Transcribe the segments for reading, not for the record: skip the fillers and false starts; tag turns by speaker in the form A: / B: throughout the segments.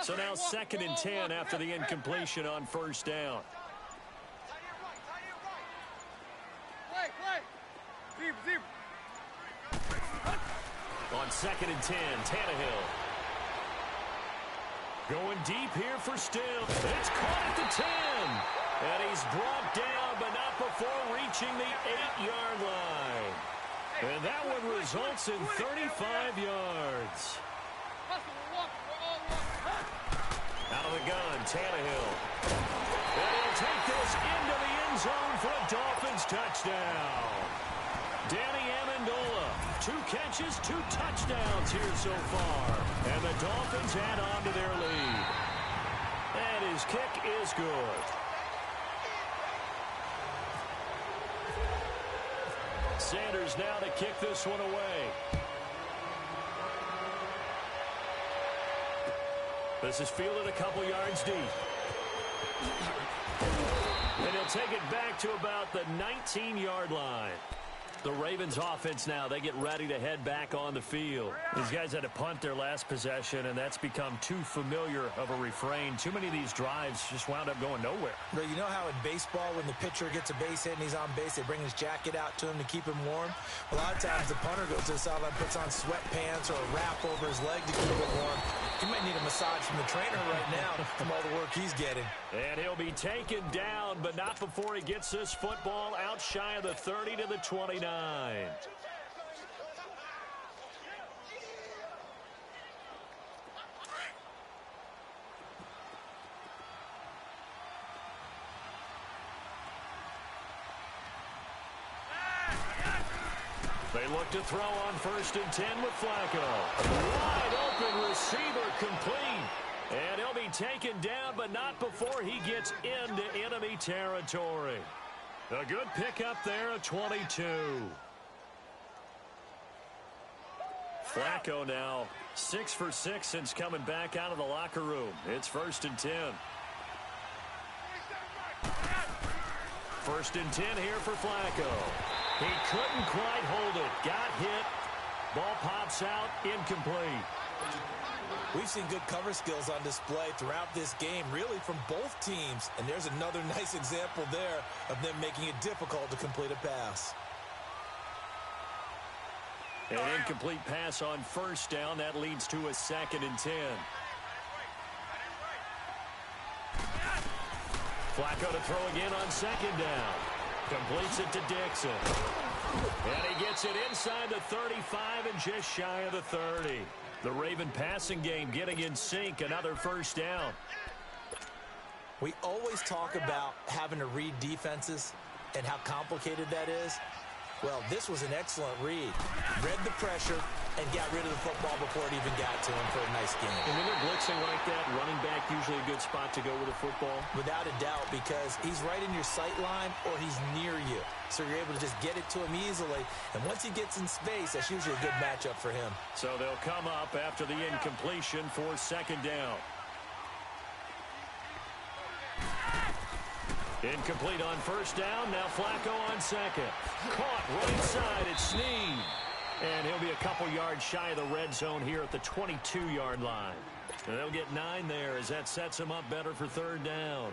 A: So now 2nd and 10 after the incompletion on first down. On 2nd and 10, Tannehill. Going deep here for Still. It's caught at the 10. And he's brought down, but not before reaching the 8-yard line. And that one results in 35 yards. Out of the gun, Tannehill. And he'll take this into the end zone for a Dolphins touchdown. Danny Amendola, 2 catches, 2 touchdowns here so far. And the Dolphins add on to their lead. And his kick is good. Sanders now to kick this one away. This is fielded a couple yards deep. And he'll take it back to about the 19-yard line. The Ravens offense now, they get ready to head back on the field. These guys had to punt their last possession, and that's become too familiar of a refrain. Too many of these drives just wound up going nowhere.
B: But you know how in baseball, when the pitcher gets a base hit and he's on base, they bring his jacket out to him to keep him warm? A lot of times the punter goes to the sideline, puts on sweatpants or a wrap over his leg to keep him warm. He might need a massage from the trainer right now from all the work he's getting.
A: And he'll be taken down, but not before he gets this football out shy of the 30 to the 29. They look to throw on 1st and 10 with Flacco. Wide open receiver complete. And he'll be taken down, but not before he gets into enemy territory. A good pickup there at 22. Flacco now 6 for 6 since coming back out of the locker room. It's 1st and 10. 1st and 10 here for Flacco. He couldn't quite hold it. Got hit. Ball pops out. Incomplete.
B: We've seen good cover skills on display throughout this game, really from both teams. And there's another nice example there of them making it difficult to complete a pass.
A: An incomplete pass on 1st down. That leads to a 2nd and 10. Flacco to throw again on 2nd down. Completes it to Dixon. And he gets it inside the 35 and just shy of the 30. The Raven passing game getting in sync. Another 1st down.
B: We always talk about having to read defenses and how complicated that is. Well, this was an excellent read. Read the pressure and got rid of the football before it even got to him for a nice game.
A: And when they're blitzing like that, running back usually a good spot to go with a football?
B: Without a doubt, because he's right in your sight line or he's near you. So you're able to just get it to him easily. And once he gets in space, that's usually a good matchup for him.
A: So they'll come up after the incompletion for 2nd down. Incomplete on 1st down. Now Flacco on 2nd. Caught right side. It's Snead. And he'll be a couple yards shy of the red zone here at the 22-yard line. And they'll get 9 there as that sets him up better for 3rd down.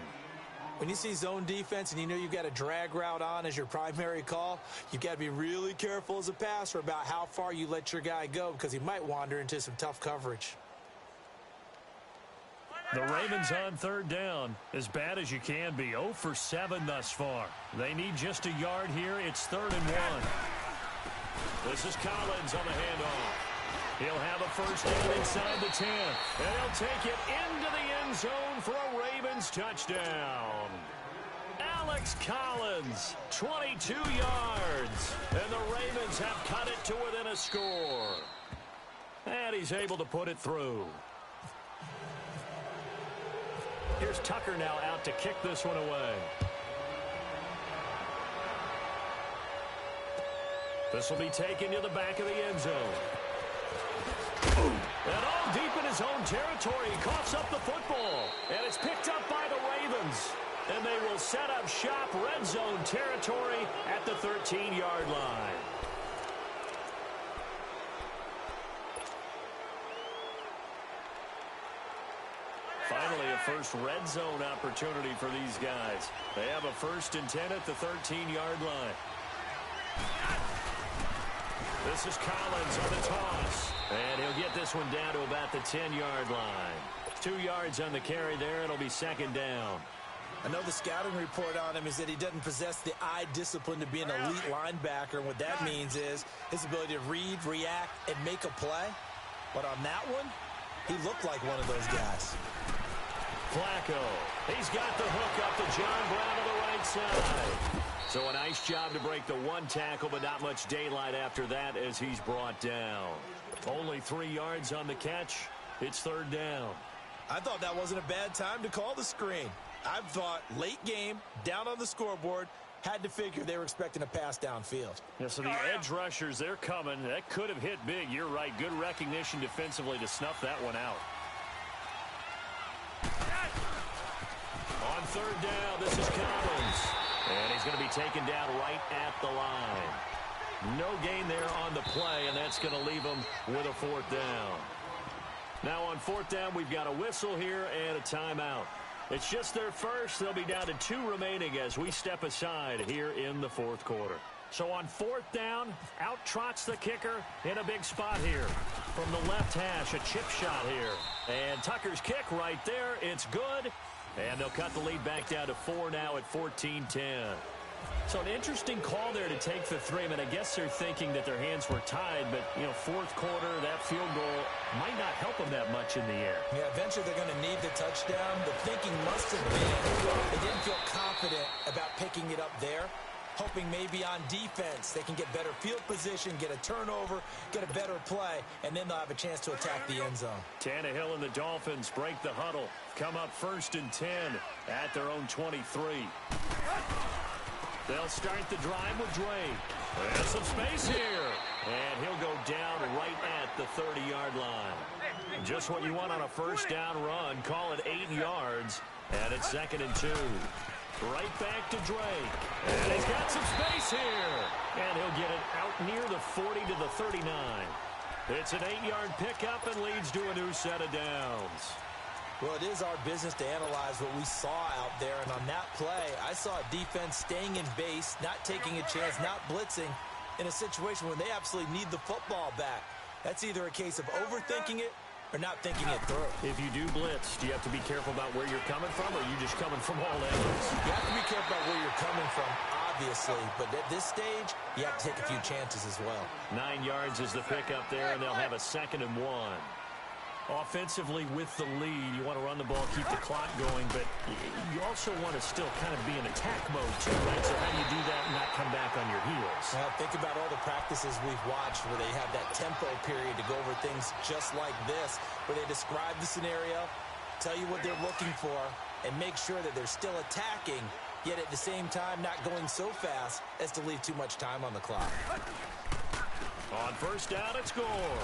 B: When you see zone defense and you know you've got a drag route on as your primary call, you've got to be really careful as a passer about how far you let your guy go because he might wander into some tough coverage.
A: The Ravens on 3rd down, as bad as you can be, 0 for 7 thus far. They need just a yard here. It's 3rd and 1. This is Collins on the handoff. He'll have a 1st down inside the 10. And he'll take it into the end zone for a Ravens touchdown. Alex Collins, 22 yards. And the Ravens have cut it to within a score. And he's able to put it through. Here's Tucker now out to kick this one away. This will be taken to the back of the end zone. And all deep in his own territory, he coughs up the football. And it's picked up by the Ravens. And they will set up shop red zone territory at the 13-yard line. Finally, a first red zone opportunity for these guys. They have a 1st and 10 at the 13-yard line. This is Collins on the toss. And he'll get this one down to about the 10-yard line. 2 yards on the carry there. It'll be 2nd down.
B: I know the scouting report on him is that he doesn't possess the eye discipline to be an elite linebacker. And what that means is his ability to read, react, and make a play. But on that one, he looked like one of those guys.
A: Flacco. He's got the hook up to John Brown to the right side. So a nice job to break the 1 tackle, but not much daylight after that as he's brought down. Only 3 yards on the catch. It's 3rd down.
B: I thought that wasn't a bad time to call the screen. I thought late game, down on the scoreboard, had to figure they were expecting a pass downfield.
A: Yeah, so the edge rushers, they're coming. That could have hit big. You're right. Good recognition defensively to snuff that one out. On 3rd down, this is Collins. And he's going to be taken down right at the line. No gain there on the play, and that's going to leave him with a 4th down. Now on 4th down, we've got a whistle here and a timeout. It's just their first. They'll be down to 2 remaining as we step aside here in the 4th quarter. So on 4th down, out trots the kicker in a big spot here. From the left hash, a chip shot here. And Tucker's kick right there. It's good. And they'll cut the lead back down to 4 now at 14-10. So an interesting call there to take the 3. I mean, I guess they're thinking that their hands were tied, but, 4th quarter, that field goal might not help them that much in the air.
B: Yeah, eventually they're going to need the touchdown. The thinking must have been they didn't feel confident about picking it up there, hoping maybe on defense they can get better field position, get a turnover, get a better play, and then they'll have a chance to attack the end zone.
A: Tannehill and the Dolphins break the huddle, come up 1st and 10 at their own 23. They'll start the drive with Drake. There's some space here. And he'll go down right at the 30-yard line. Just what you want on a 1st down run. Call it 8 yards. And it's 2nd and 2. Right back to Drake. And he's got some space here. And he'll get it out near the 40 to the 39. It's an 8-yard pickup and leads to a new set of downs.
B: Well, it is our business to analyze what we saw out there. And on that play, I saw a defense staying in base, not taking a chance, not blitzing in a situation where they absolutely need the football back. That's either a case of overthinking it or not thinking it through.
A: If you do blitz, do you have to be careful about where you're coming from, or are you just coming from all angles?
B: You have to be careful about where you're coming from, obviously. But at this stage, you have to take a few chances as well.
A: 9 yards is the pickup there, and they'll have a 2nd and 1. Offensively with the lead, you want to run the ball, keep the clock going, but you also want to still kind of be in attack mode too, right? So how do you do that and not come back on your heels?
B: Well, think about all the practices we've watched where they have that tempo period to go over things just like this, where they describe the scenario, tell you what they're looking for, and make sure that they're still attacking, yet at the same time not going so fast as to leave too much time on the clock.
A: On 1st down, it's score.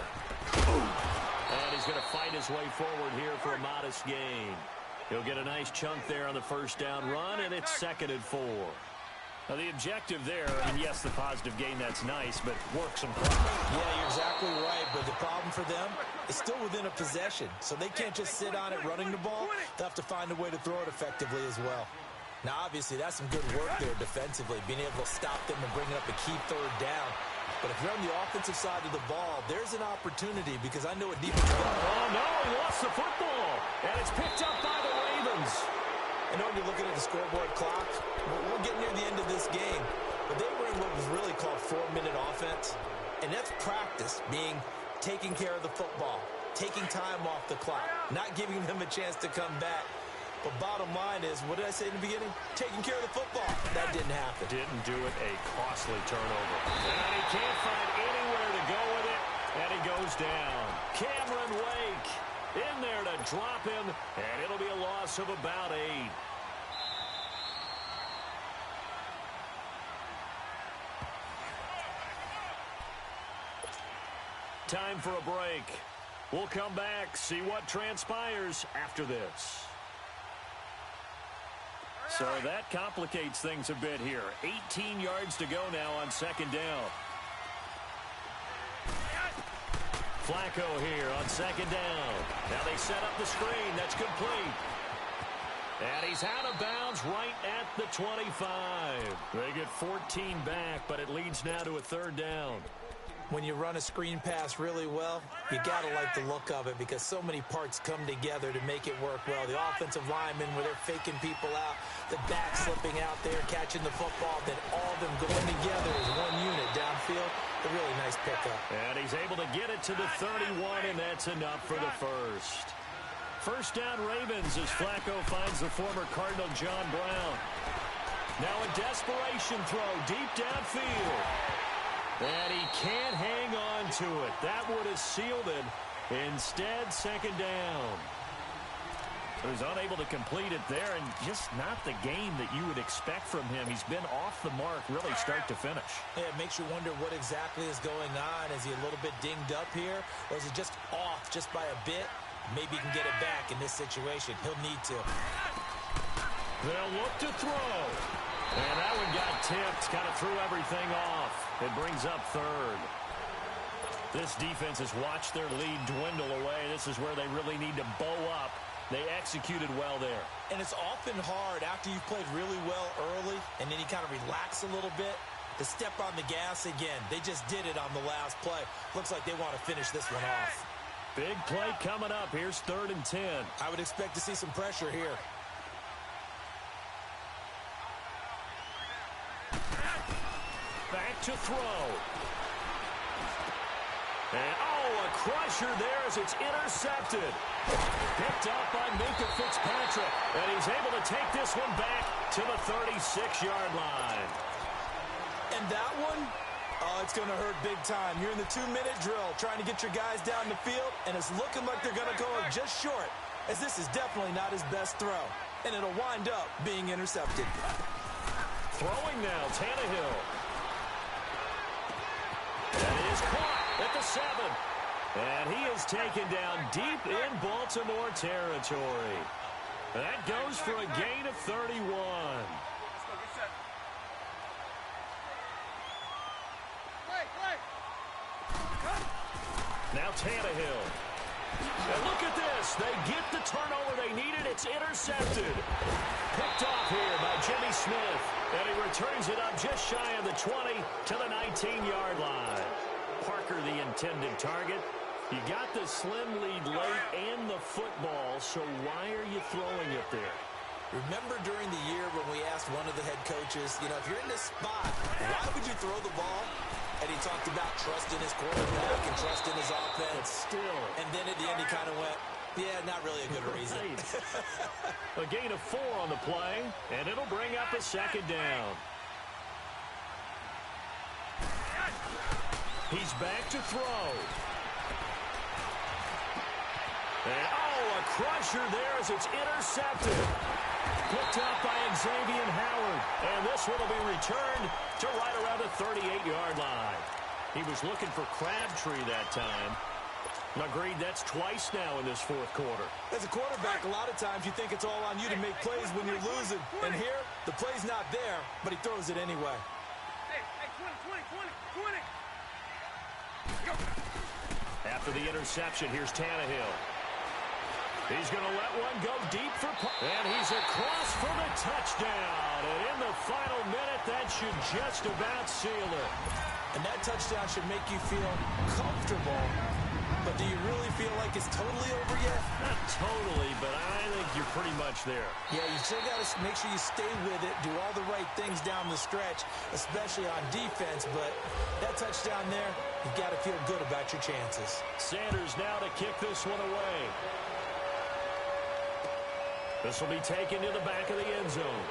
A: And he's going to fight his way forward here for a modest gain. He'll get a nice chunk there on the 1st down run, and it's 2nd and 4. Now, the objective there, and yes, the positive gain, that's nice, but work some clock.
B: Yeah, you're exactly right, but the problem for them is still within a possession, so they can't just sit on it running the ball. They'll have to find a way to throw it effectively as well. Now, obviously, that's some good work there defensively, being able to stop them and bringing up a key 3rd down. But if you're on the offensive side of the ball, there's an opportunity because I know what defense is.
A: Oh, no, he lost the football. And it's picked up by the Ravens.
B: I know when you're looking at the scoreboard clock, we're getting near the end of this game. But they were in what was really called 4-minute offense. And that's practice, being taking care of the football, taking time off the clock, not giving them a chance to come back. But bottom line is, what did I say in the beginning? Taking care of the football. That didn't happen.
A: Didn't do it. A costly turnover. And he can't find anywhere to go with it. And he goes down. Cameron Wake in there to drop him. And it'll be a loss of about 8. Time for a break. We'll come back, see what transpires after this. So that complicates things a bit here. 18 yards to go now on 2nd down. Flacco here on second down. Now they set up the screen. That's complete. And he's out of bounds right at the 25. They get 14 back, but it leads now to a third down.
B: When you run a screen pass really well, you got to like the look of it because so many parts come together to make it work well. The offensive linemen, where they're faking people out, the back slipping out there, catching the football, then all of them going together as one unit downfield. A really nice pickup.
A: And he's able to get it to the 31, and that's enough for the first. First down Ravens as Flacco finds the former Cardinal John Brown. Now a desperation throw deep downfield. And he can't hang on to it. That would have sealed it. Instead, second down. He was unable to complete it there, and just not the game that you would expect from him. He's been off the mark really start to finish.
B: Yeah, it makes you wonder what exactly is going on. Is he a little bit dinged up here, or is he just off just by a bit? Maybe he can get it back in this situation. He'll need to.
A: They'll look to throw. And that one got tipped, kind of threw everything off. It brings up third. This defense has watched their lead dwindle away. This is where they really need to bow up. They executed well there.
B: And it's often hard after you've played really well early and then you kind of relax a little bit to step on the gas again. They just did it on the last play. Looks like they want to finish this one off.
A: Big play coming up. Here's 3rd and 10.
B: I would expect to see some pressure here.
A: Back to throw. And, a crusher there as it's intercepted. Picked up by Minka Fitzpatrick. And he's able to take this one back to the 36-yard line.
B: And that one, it's going to hurt big time. You're in the 2-minute drill trying to get your guys down the field, and it's looking like they're going to go just short, as this is definitely not his best throw. And it'll wind up being intercepted.
A: Throwing now, Tannehill. That is caught at the 7. And he is taken down deep in Baltimore territory. That goes for a gain of 31. Now Tannehill. And look at this. They get the turnover they needed. It's intercepted. Picked off here by Jimmy Smith. And he returns it up just shy of the 20 to the 19-yard line. Parker, the intended target. You got the slim lead late and the football, so why are you throwing it there?
B: Remember during the year when we asked one of the head coaches, if you're in this spot, why would you throw the ball? And he talked about trusting his quarterback and trusting his offense.
A: Still.
B: And then at the end he kind of went, yeah, not really a good reason.
A: A gain of 4 on the play, and it'll bring up a second down. He's back to throw. And, a crusher there as it's intercepted. Picked up by Xavier Howard. And this one will be returned to right around the 38-yard line. He was looking for Crabtree that time. Agreed, that's twice now in this 4th quarter.
B: As a quarterback, a lot of times you think it's all on you to make plays when you're losing. And here, the play's not there, but he throws it anyway.
C: Hey, 20.
A: After the interception, here's Tannehill. He's going to let one go deep for... And he's across for the touchdown. And in the final minute, that should just about seal it.
B: And that touchdown should make you feel comfortable. But do you really feel like it's totally over yet?
A: Not totally, but I think you're pretty much there.
B: Yeah, you still got to make sure you stay with it, do all the right things down the stretch, especially on defense. But that touchdown there, you got to feel good about your chances.
A: Sanders now to kick this one away. This will be taken to the back of the end zone.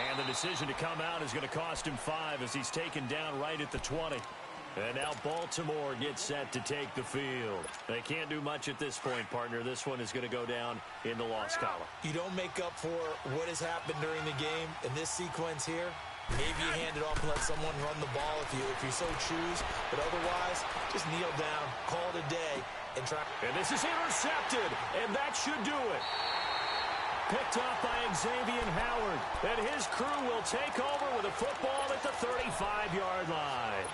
A: And the decision to come out is going to cost him 5 as he's taken down right at the 20. And now Baltimore gets set to take the field. They can't do much at this point, partner. This one is going to go down in the loss column.
B: You don't make up for what has happened during the game in this sequence here. Maybe you hand it off and let someone run the ball if you so choose. But otherwise, just kneel down, call it a day, and try.
A: And this is intercepted, and that should do it. Picked off by Xavier Howard. And his crew will take over with a football at the 35-yard line.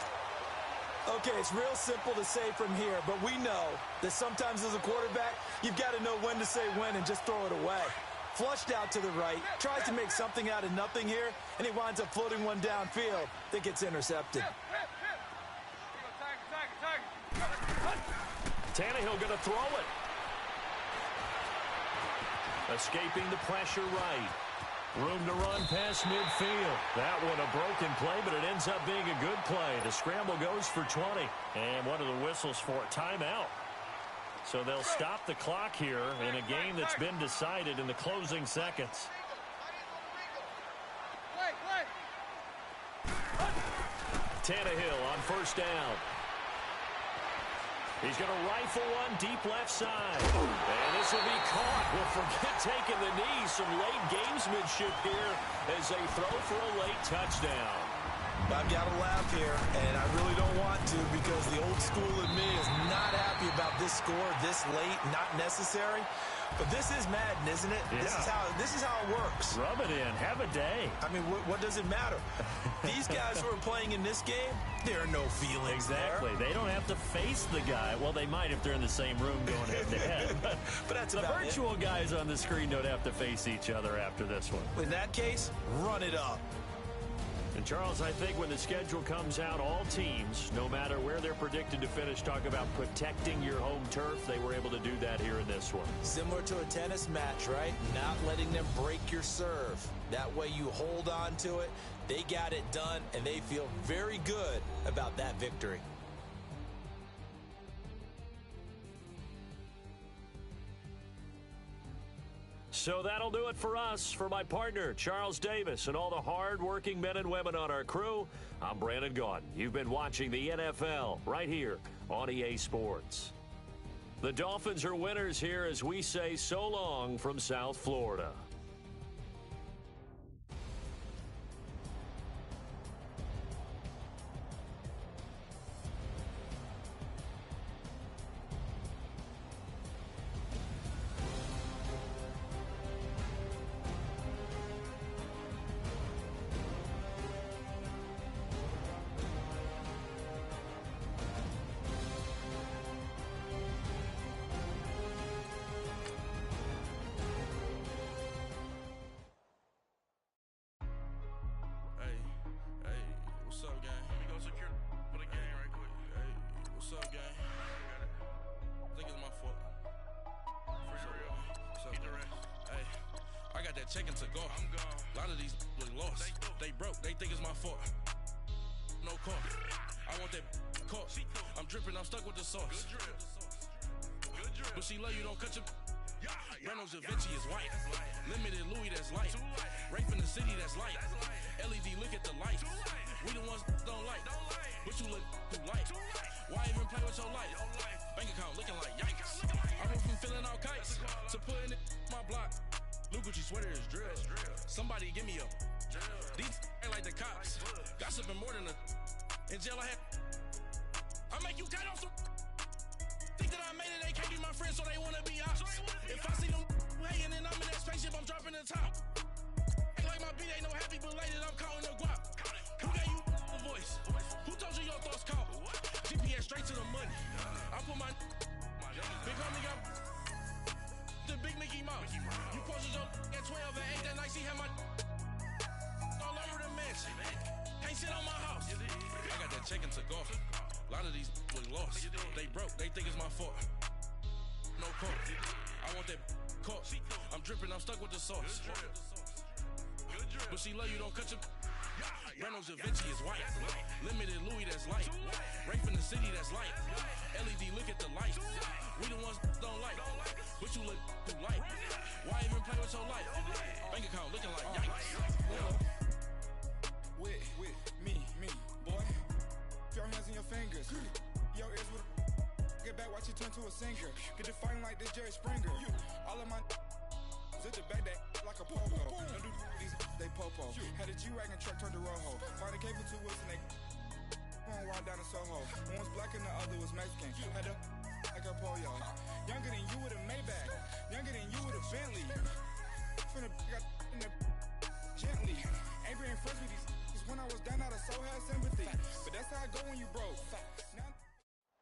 B: Okay, it's real simple to say from here, but we know that sometimes as a quarterback, you've got to know when to say when and just throw it away. Flushed out to the right, tries to make something out of nothing here, and he winds up floating one downfield that gets intercepted.
A: Tannehill going to throw it. Escaping the pressure right. Room to run past midfield. That one a broken play, but it ends up being a good play. The scramble goes for 20. And what are the whistles for? Timeout. So they'll stop the clock here in a game that's been decided in the closing seconds. Tannehill on first down. He's going to rifle one deep left side. And this will be caught. Well, forget taking the knee. Some late gamesmanship here as they throw for a late touchdown.
B: I've got to laugh here, and I really don't want to because the old school in me is not happy about this score this late, not necessary. But this is Madden, isn't it?
A: Yeah.
B: This is how it works.
A: Rub it in. Have a day.
B: I mean, what does it matter? These guys who are playing in this game, there are no feelings
A: Exactly.
B: there.
A: They don't have to face the guy. Well, they might if they're in the same room going head-to-head. But
B: that's
A: the
B: about
A: virtual guys on the screen don't have to face each other after this one.
B: In that case, run it up.
A: And, Charles, I think when the schedule comes out, all teams, no matter where they're predicted to finish, talk about protecting your home turf. They were able to do that here in this one.
B: Similar to a tennis match, right? Not letting them break your serve. That way you hold on to it. They got it done, and they feel very good about that victory.
A: So that'll do it for us. For my partner, Charles Davis, and all the hard-working men and women on our crew, I'm Brandon Gaudin. You've been watching the NFL right here on EA Sports. The Dolphins are winners here as we say so long from South Florida.
D: Checking to go. I'm gone. A lot of these look lost. They broke. They think it's my fault. No call. I want that caught. I'm dripping. I'm stuck with the sauce. Good drip. But she love you. Don't cut your. Reynolds Da Vinci is white. Limited Louis that's light. Rape in the city that's light. LED look at the light. We the ones don't like. But you look too light. Why even play with your life? Bank account looking like yikes. I went from filling out kites to putting it in my block. Blue Gucci sweater is drill. Somebody give me a. These ain't like the cops. Gossiping more than a. In jail I had. I make you tight off some. Think that I made it, they can't be my friends, so they wanna be ops. If I see them hating and I'm in that spaceship, I'm dropping the top. Ain't like my beat, ain't no happy belated, I'm counting the guap. Who gave you a voice? Who told you your thoughts count? GPS straight to the money. I put my big homie got the big Mickey Mouse. You posted your at 12 and 8 that night, she had my all over the mansion. Can't sit on my house. I got that check into golf. A lot of these look lost. They broke, they think it's my fault. No call. I want that caught. I'm dripping, I'm stuck with the sauce. But she love you, don't cut your. Reynolds Da Vinci is white. Limited Louis that's light. Rape in the city that's light. LED look at the light. We the ones don't like. But you look too light. Why even play with your life? Bank account looking like yikes.
E: With me, boy. Your hands in your fingers. Your ears with get back, watch you turn to a singer. Get to fighting like this Jerry Springer. All of my zip the back that like a popo. Don't do these, they popo. Had a G-Wagon truck turned to Rojo. Find a cable 2 wheels and they going wild down in Soho. One was black and the other was Mexican. Had a like a polio. Younger than you with a Maybach. Younger than you with a Bentley. From the got in the gently. Ain't being friends with these When I was down, I so had sympathy. But that's how it go when you broke.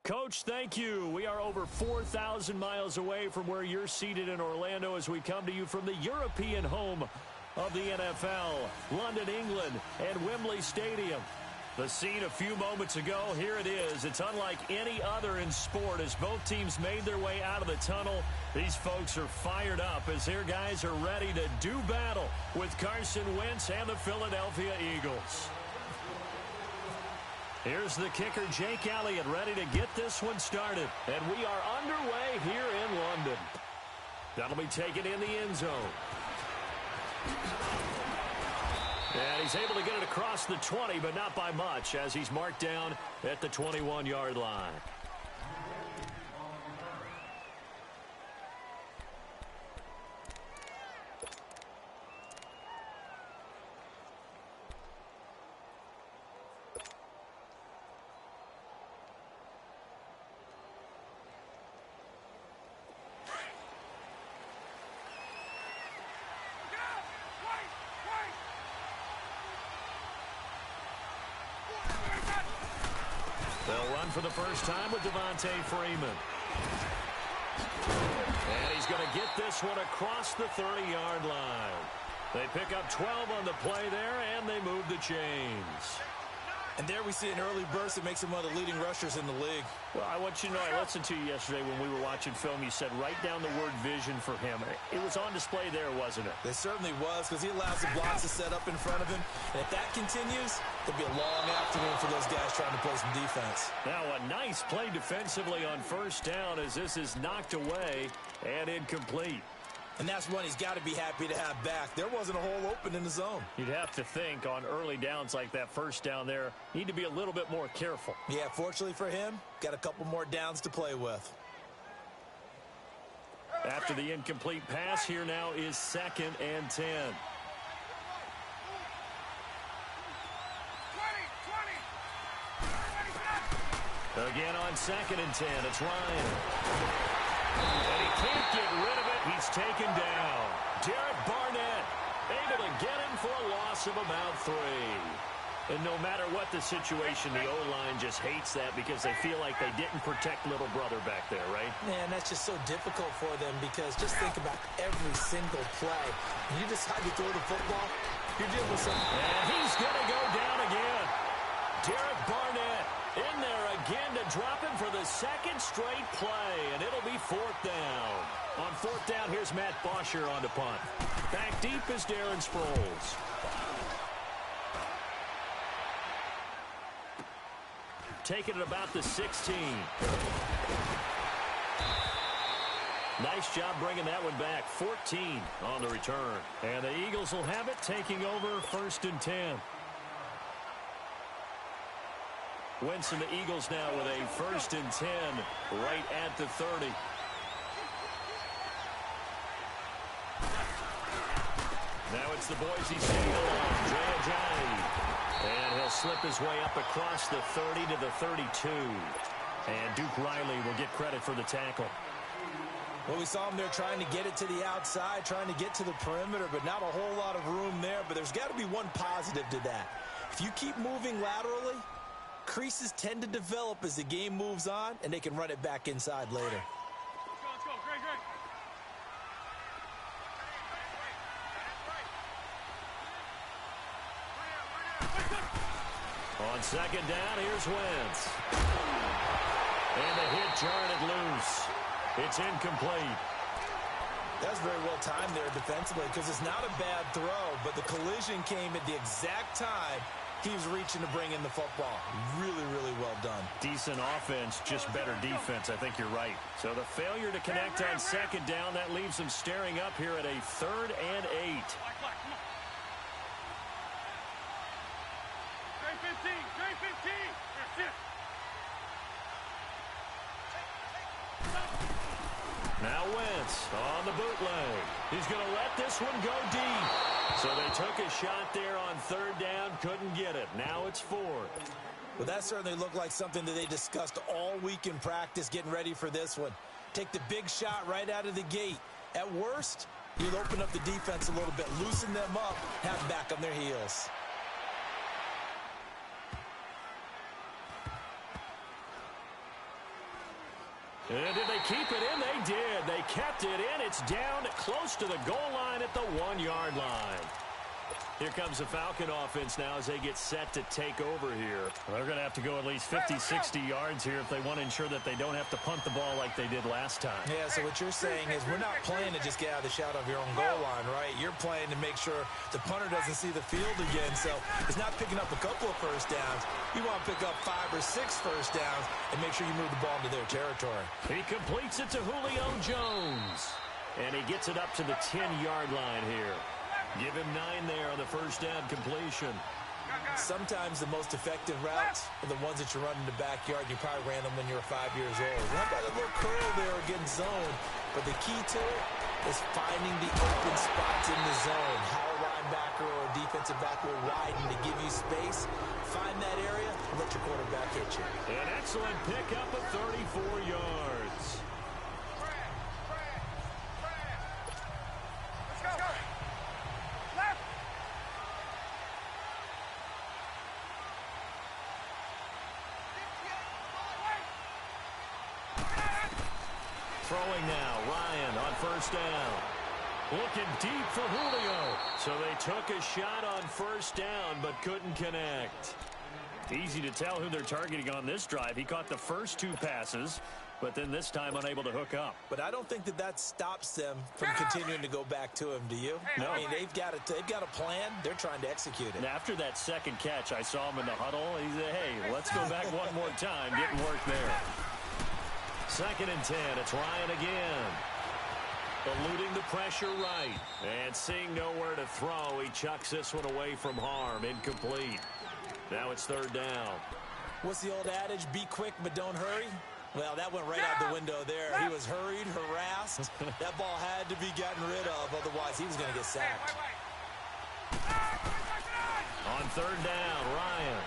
A: Coach, thank you. We are over 4,000 miles away from where you're seated in Orlando as we come to you from the European home of the NFL, London, England, and Wembley Stadium. The scene a few moments ago, here it is. It's unlike any other in sport as both teams made their way out of the tunnel. These folks are fired up as their guys are ready to do battle with Carson Wentz and the Philadelphia Eagles. Here's the kicker, Jake Elliott, ready to get this one started. And we are underway here in London. That'll be taken in the end zone. And he's able to get it across the 20, but not by much, as he's marked down at the 21-yard line. They'll run for the first time with Devontae Freeman. And he's going to get this one across the 30-yard line. They pick up 12 on the play there, and they move the chains.
B: And there we see an early burst that makes him one of the leading rushers in the league.
A: Well, I want you to know, I listened to you yesterday when we were watching film. You said write down the word vision for him. It was on display there, wasn't it?
B: It certainly was, because he allows the blocks to set up in front of him. And if that continues, it'll be a long afternoon for those guys trying to play some defense.
A: Now a nice play defensively on first down as this is knocked away and incomplete.
B: And that's one he's got to be happy to have back. There wasn't a hole open in the zone.
A: You'd have to think on early downs like that first down there, need to be a little bit more careful.
B: Yeah, fortunately for him, got a couple more downs to play with.
A: After the incomplete pass, here now is 2nd and 10. Again on 2nd and 10, it's Ryan. And he can't get rid of it. He's taken down. Derek Barnett able to get him for a loss of about 3. And no matter what the situation, the O-line just hates that because they feel like they didn't protect little brother back there, right?
B: Man, that's just so difficult for them because just think about every single play. When you decide to throw the football, you're dealing with something.
A: And he's going to go down again. Derek Barnett in there again to drop him for the 2nd straight play, and it'll be 4th down. On 4th down, here's Matt Bosher on the punt. Back deep is Darren Sproles. Taking it about the 16. Nice job bringing that one back. 14 on the return. And the Eagles will have it, taking over 1st and 10. Wentz and the Eagles now with a 1st and 10 right at the 30. Now it's the Boise State along, Jay Ajayi. And he'll slip his way up across the 30 to the 32. And Duke Riley will get credit for the tackle.
B: Well, we saw him there trying to get it to the outside, trying to get to the perimeter, but not a whole lot of room there. But there's got to be one positive to that. If you keep moving laterally, creases tend to develop as the game moves on, and they can run it back inside later.
C: Let's go. Great.
A: On 2nd down, here's Wentz. And the hit jarred it loose. It's incomplete.
B: That's very well timed there defensively because it's not a bad throw, but the collision came at the exact time he was reaching to bring in the football. Really, really well done.
A: Decent offense, just better defense. I think you're right. So the failure to connect on 2nd down, that leaves them staring up here at a 3rd and 8.
C: Great 15. That's it.
A: Now Wentz on the bootleg. He's going to let this one go deep. So they took a shot there on 3rd down, couldn't get it. Now it's 4th.
B: Well, that certainly looked like something that they discussed all week in practice, getting ready for this one. Take the big shot right out of the gate. At worst, you'll open up the defense a little bit, loosen them up, have them back on their heels.
A: And did they keep it in? They did. They kept it in. It's down close to the goal line at the 1-yard line. Here comes the Falcon offense now as they get set to take over here. They're going to have to go at least 50, 60 yards here if they want to ensure that they don't have to punt the ball like they did last time.
B: Yeah, so what you're saying is we're not playing to just get out of the shadow of your own goal line, right? You're playing to make sure the punter doesn't see the field again. So it's not picking up a couple of first downs. You want to pick up 5 or 6 first downs and make sure you move the ball into their territory.
A: He completes it to Julio Jones. And he gets it up to the 10-yard line here. Give him 9 there on the first down completion.
B: Sometimes the most effective routes are the ones that you run in the backyard. You probably ran them when you were 5 years old. How about a little curl there against zone? But the key to it is finding the open spots in the zone. How a linebacker or a defensive back will widen to give you space. Find that area and let your quarterback hit you.
A: An excellent pickup of 34 yards. Throwing now, Ryan on first down. Looking deep for Julio. So they took a shot on first down, but couldn't connect. Easy to tell who they're targeting on this drive. He caught the first 2 passes, but then this time unable to hook up.
B: But I don't think that stops them from continuing to go back to him, do you?
A: No.
B: I mean, they've got a plan. They're trying to execute it.
A: And after that second catch, I saw him in the huddle. He said, hey, let's go back one more time. Didn't work there. 2nd and 10. It's Ryan again. Eluding the pressure right. And seeing nowhere to throw, he chucks this one away from harm. Incomplete. Now it's 3rd down.
B: What's the old adage? Be quick, but don't hurry. Well, that went right out the window there. He was hurried, harassed. That ball had to be gotten rid of. Otherwise, he was going to get sacked.
A: On 3rd down, Ryan.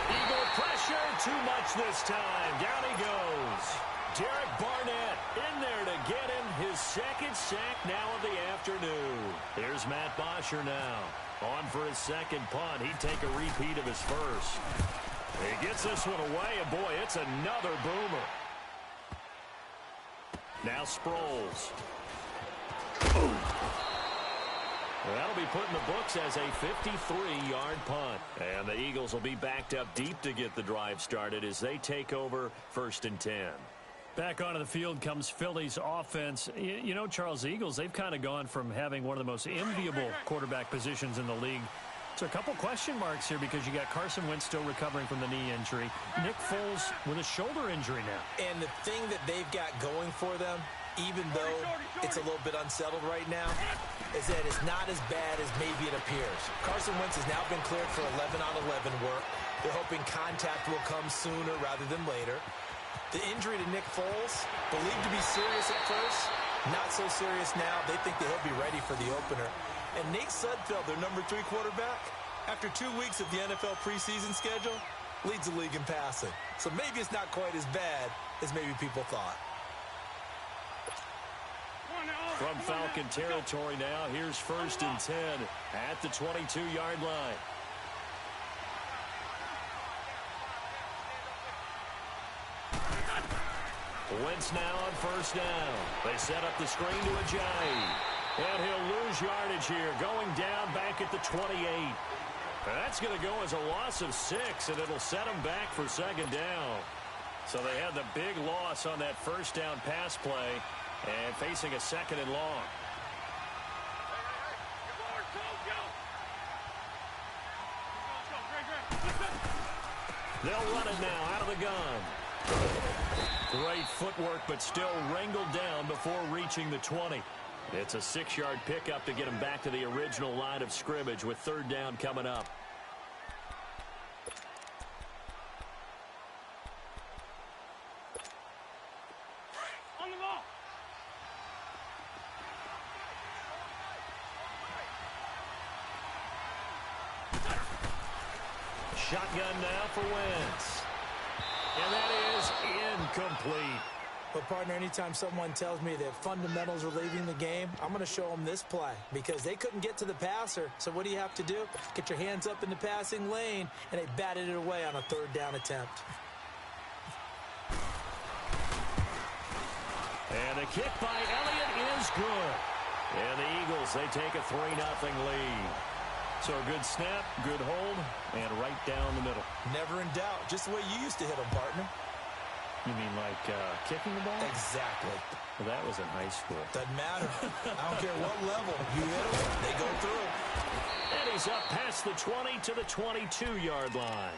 A: Eagle pressure, too much this time. Down he goes. Derek Barnett in there to get him his 2nd sack now of the afternoon. Here's Matt Bosher now. On for his 2nd punt. He'd take a repeat of his first. He gets this one away, and boy, it's another boomer. Now Sproles. Boom. That'll be put in the books as a 53-yard punt. And the Eagles will be backed up deep to get the drive started as they take over 1st and 10. Back onto the field comes Philly's offense. You know, Charles, the Eagles, they've kind of gone from having one of the most enviable quarterback positions in the league to a couple question marks here because you got Carson Wentz still recovering from the knee injury. Nick Foles with a shoulder injury now.
B: And the thing that they've got going for them, even though it's a little bit unsettled right now, is that it's not as bad as maybe it appears. Carson Wentz has now been cleared for 11-on-11 work. They're hoping contact will come sooner rather than later. The injury to Nick Foles, believed to be serious at first, not so serious now. They think that he'll be ready for the opener. And Nate Sudfeld, their number 3 quarterback, after 2 weeks of the NFL preseason schedule, leads the league in passing. So maybe it's not quite as bad as maybe people thought.
A: From Falcon territory now, here's 1st and 10 at the 22-yard line. Wentz now on 1st down. They set up the screen to Ajayi. And he'll lose yardage here, going down back at the 28. That's going to go as a loss of 6, and it'll set him back for 2nd down. So they had the big loss on that 1st down pass play and facing a 2nd and long. They'll run it now out of the gun. Great footwork, but still wrangled down before reaching the 20. It's a 6-yard pickup to get him back to the original line of scrimmage with 3rd down coming up.
C: On the ball.
A: Shotgun now for Wentz. And that is incomplete.
B: But, partner, anytime someone tells me that fundamentals are leaving the game, I'm going to show them this play because they couldn't get to the passer. So what do you have to do? Get your hands up in the passing lane, and they batted it away on a 3rd down attempt.
A: And the kick by Elliott is good. And the Eagles, they take a 3-0 lead. So a good snap, good hold, and right down the middle.
B: Never in doubt. Just the way you used to hit them, partner.
A: You mean like kicking the ball?
B: Exactly.
A: Well, that was in high school.
B: Doesn't matter. I don't care what level. You hit them, they go through.
A: And he's up past the 20 to the 22-yard line.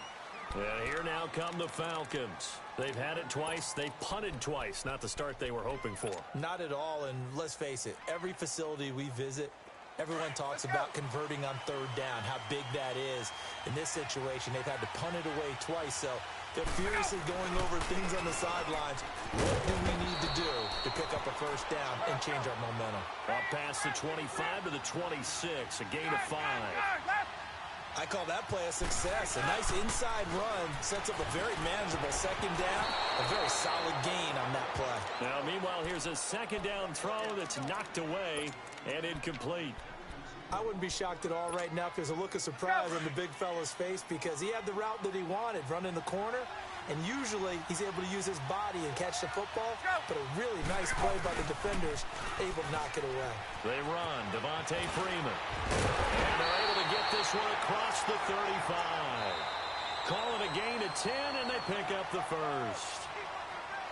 A: And here now come the Falcons. They've had it twice. They've punted twice. Not the start they were hoping for.
B: Not at all, and let's face it, every facility we visit, everyone talks about converting on third down, how big that is. In this situation, they've had to punt it away twice, so they're furiously going over things on the sidelines. What do we need to do to pick up a first down and change our momentum?
A: Up past the 25 to the 26, a gain of 5.
B: I call that play a success. A nice inside run sets up a very manageable second down, a very solid gain on that play.
A: Now, meanwhile, here's a second down throw that's knocked away and incomplete.
B: I wouldn't be shocked at all right now if there's a look of surprise on the big fella's face because he had the route that he wanted, running the corner, and usually he's able to use his body and catch the football, but a really nice play by the defenders, able to knock it away.
A: They run, Devontae Freeman. And they're able to get this one across the 35. Call it a gain of 10, and they pick up the first.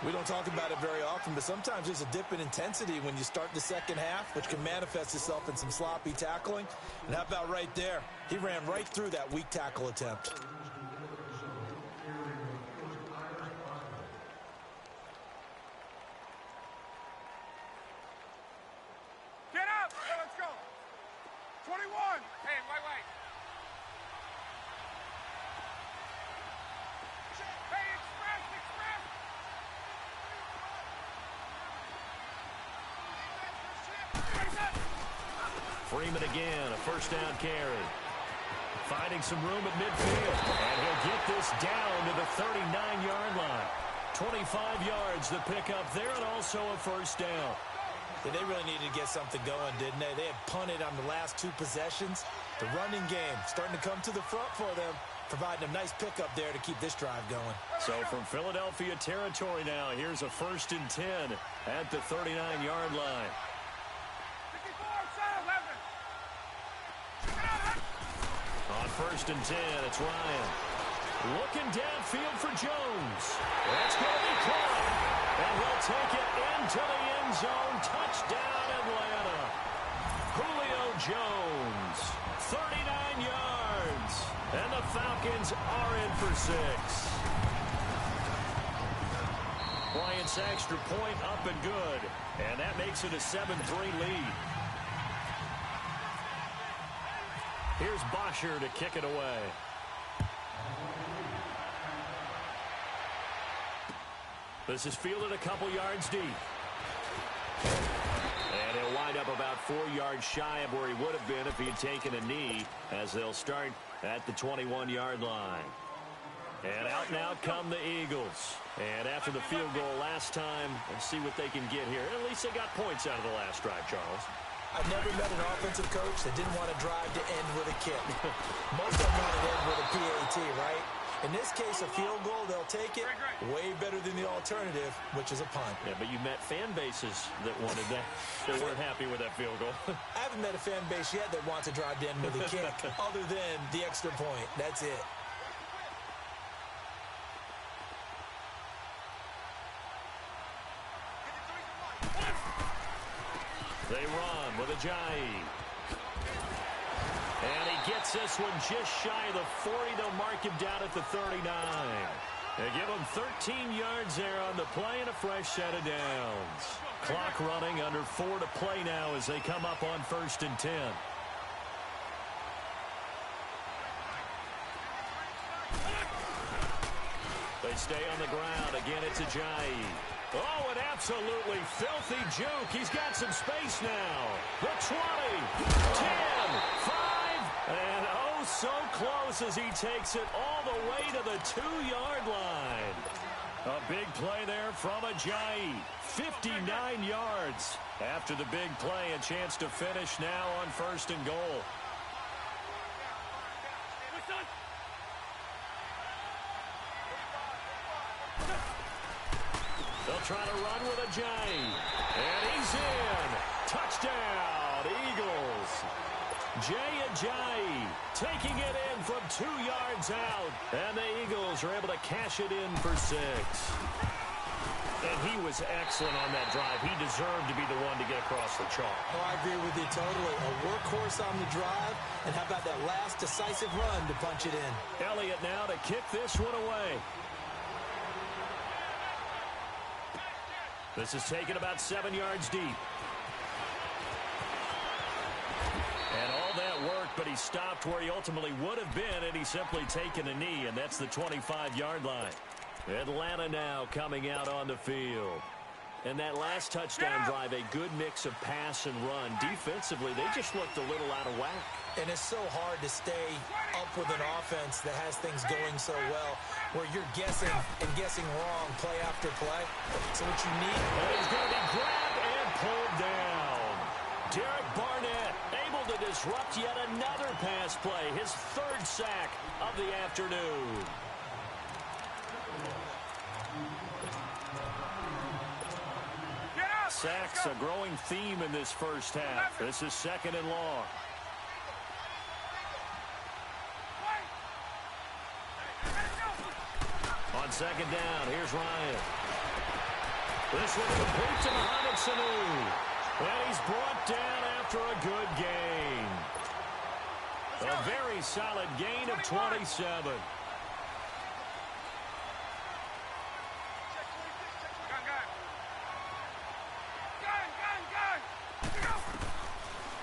B: We don't talk about it very often, but sometimes there's a dip in intensity when you start the second half, which can manifest itself in some sloppy tackling. And how about right there? He ran right through that weak tackle attempt.
C: Get up! Hey, let's go! 21! Hey, wait. Hey, express!
A: Freeman again, a first down carry. Finding some room at midfield. And he'll get this down to the 39-yard line. 25 yards to pick up there and also a first down.
B: Yeah, they really needed to get something going, didn't they? They had punted on the last two possessions. The running game starting to come to the front for them, providing a nice pickup there to keep this drive going.
A: So from Philadelphia territory now, here's a 1st and 10 at the 39-yard line. On 1st and 10, it's Ryan. Looking downfield for Jones. That's going to be caught. And he'll take it into the end zone. Touchdown, Atlanta. Julio Jones, 39 yards. And the Falcons are in for 6. Bryant's extra point up and good. And that makes it a 7-3 lead. Here's Bosher to kick it away. This is fielded a couple yards deep. And he'll wind up about 4 yards shy of where he would have been if he had taken a knee, as they'll start at the 21-yard line. And out now come the Eagles. And after the field goal last time, let's see what they can get here. At least they got points out of the last drive, Charles.
B: I've never met an offensive coach that didn't want to drive to end with a kick. Most of them want to end with a PAT, right? In this case, a field goal, they'll take it way better than the alternative, which is a punt.
A: Yeah, but you met fan bases that wanted that, that weren't happy with that field goal.
B: I haven't met a fan base yet that wants to drive to end with a kick, other than the extra point. That's it.
A: They run with Ajayi. And he gets this one just shy of the 40. They'll mark him down at the 39. They give him 13 yards there on the play and a fresh set of downs. Clock running, under 4 to play now as they come up on 1st and 10. They stay on the ground. Again, it's Ajayi. Oh, an absolutely filthy juke. He's got some space now. The 20, 10, 5, and oh, so close as he takes it all the way to the 2-yard line. A big play there from Ajayi. 59 yards. After the big play, a chance to finish now on 1st and goal. They'll trying to run with a J. And he's in. Touchdown, Eagles. Jay Ajayi taking it in from 2 yards out. And the Eagles are able to cash it in for 6. And he was excellent on that drive. He deserved to be the one to get across the chalk.
B: Oh, I agree with you totally. A workhorse on the drive. And how about that last decisive run to punch it in?
A: Elliott now to kick this one away. This is taken about 7 yards deep. And all that work, but he stopped where he ultimately would have been, and he's simply taken a knee, and that's the 25-yard line. Atlanta now coming out on the field. And that last touchdown drive, a good mix of pass and run. Defensively, they just looked a little out of whack.
B: And it's so hard to stay up with an offense that has things going so well, where you're guessing and guessing wrong play after play. So what you need...
A: And he's going to be grabbed and pulled down. Derek Barnett able to disrupt yet another pass play. His 3rd sack of the afternoon. Sacks, a growing theme in this first half. This is 2nd and long. On 2nd down, here's Ryan. This one's complete to xSUU-WUU-305x's. And he's brought down after a good gain. A very solid gain of 27.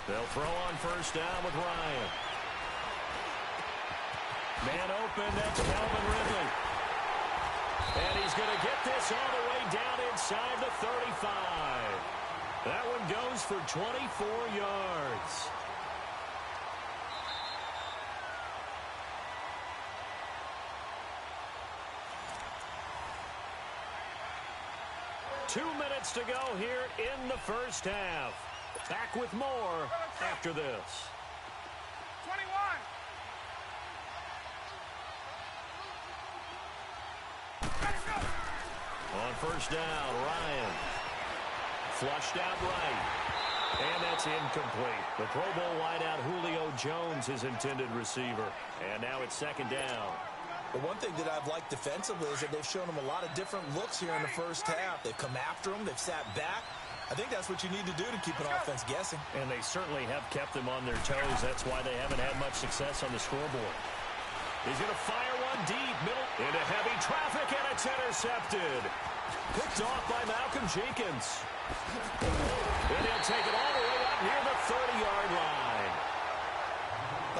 A: They'll throw on 1st down with Ryan. Man open, that's Calvin Ridley. And he's going to get this all the way down inside the 35. That one goes for 24 yards. Two minutes to go here in the first half. Back with more after this.
C: 21.
A: On 1st down, Ryan. Flushed out right. And that's incomplete. The Pro Bowl wideout Julio Jones, his intended receiver. And now it's 2nd down.
B: The one thing that I've liked defensively is that they've shown him a lot of different looks here in the first half. They've come after him. They've sat back. I think that's what you need to do to keep an offense guessing.
A: And they certainly have kept them on their toes. That's why they haven't had much success on the scoreboard. He's going to fire one deep, middle, into heavy traffic, and it's intercepted. Picked off by Malcolm Jenkins. And he'll take it all the way up near the 30-yard line.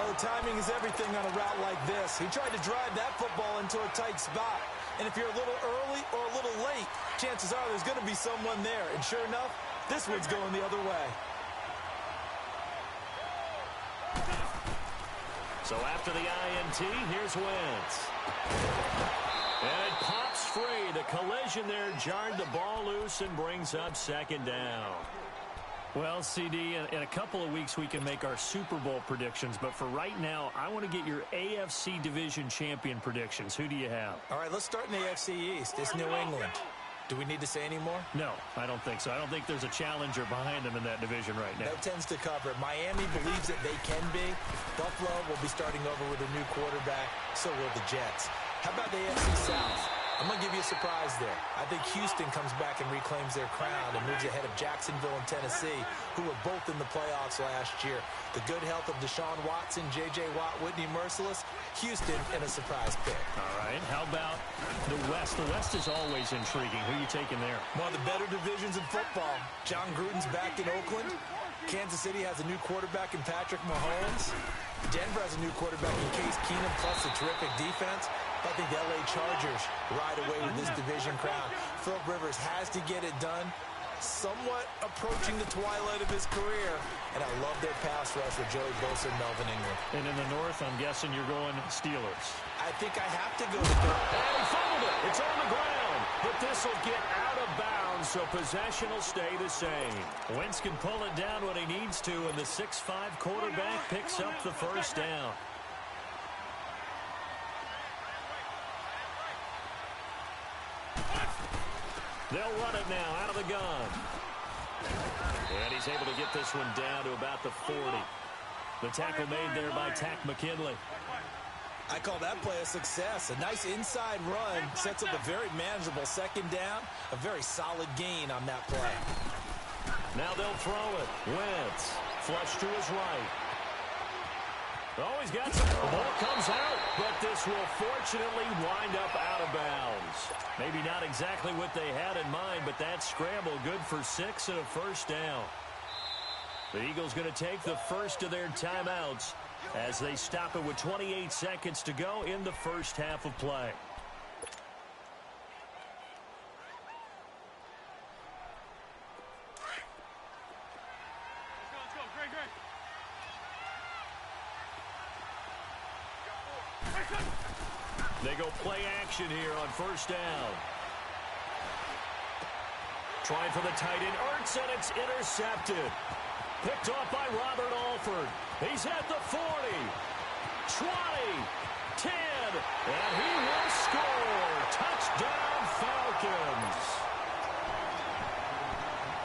B: Oh, timing is everything on a route like this. He tried to drive that football into a tight spot. And if you're a little early or a little late, chances are there's going to be someone there. And sure enough, this one's going the other way.
A: So after the INT, here's Wentz. And it pops free. The collision there jarred the ball loose and brings up 2nd down. Well, CD, in a couple of weeks we can make our Super Bowl predictions, but for right now, I want to get your AFC Division Champion predictions. Who do you have?
B: All right, let's start in the AFC East. It's New England. Do we need to say any more?
A: No, I don't think so. I don't think there's a challenger behind them in that division right now.
B: That tends to cover it. Miami believes that they can be. Buffalo will be starting over with a new quarterback. So will the Jets. How about the AFC South? I'm going to give you a surprise there. I think Houston comes back and reclaims their crown and moves ahead of Jacksonville and Tennessee, who were both in the playoffs last year. The good health of Deshaun Watson, J.J. Watt, Whitney Merciless, Houston in a surprise pick.
A: All right. How about the West? The West is always intriguing. Who are you taking there?
B: One of the better divisions in football. John Gruden's back in Oakland. Kansas City has a new quarterback in Patrick Mahomes. Denver has a new quarterback in Case Keenum, plus a terrific defense. I think the L.A. Chargers ride away with this division crown. Philip Rivers has to get it done. Somewhat approaching the twilight of his career. And I love their pass rush with Joey Bosa and Melvin Ingram.
A: And in the North, I'm guessing you're going Steelers.
B: I think I have to go to the...
A: And he fumbled it. It's on the ground. But this will get out of bounds, so possession will stay the same. Wentz can pull it down when he needs to, and the 6'5" quarterback picks up the 1st down. They'll run it now out of the gun. And he's able to get this one down to about the 40. The tackle made there by Tack McKinley.
B: I call that play a success. A nice inside run sets up a very manageable second down. A very solid gain on that play.
A: Now they'll throw it. Wentz, flush to his right. Oh, he's got some. The ball comes out, but this will fortunately wind up out of bounds. Maybe not exactly what they had in mind, but that scramble good for 6 and a first down. The Eagles going to take the first of their timeouts as they stop it with 28 seconds to go in the first half of play. They go play action here on first down. Trying for the tight end, Ertz, and it's intercepted. Picked off by Robert Alford. He's at the 40, 20, 10, and he will score. Touchdown, Falcons.